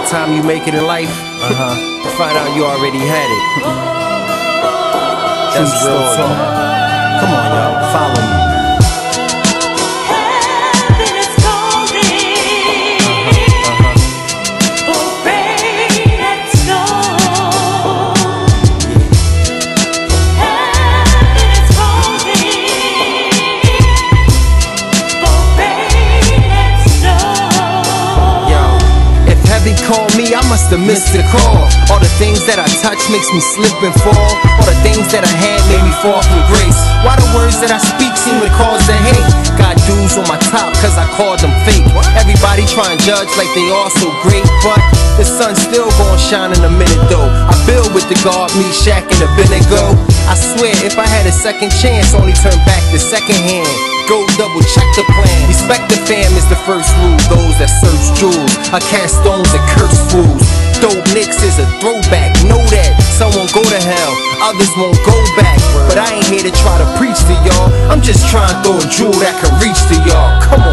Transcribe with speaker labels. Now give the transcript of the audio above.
Speaker 1: time you make it in life, to find out you already had it. That's real talk. Come on, y'all, follow me. Call me, I must have missed the call. All the things that I touch makes me slip and fall. All the things that I had made me fall from grace. Why the words that I speak seem to cause the hate? Got dudes on my top cause I called them fake. Everybody try and judge like they all so great, but the sun's still gon' shine in a minute though. I build with the God, me, Shaq, and Abednego. I swear if I had a second chance, only turn back the second hand. Go double check the plan. Respect the fam is the first rule. Those that search jewels are cast stones and curse fools. Dope Nicks is a throwback. Know that some won't go to hell, others won't go back. But I ain't here to try to preach to y'all. I'm just trying to throw a jewel that can reach to y'all. Come on.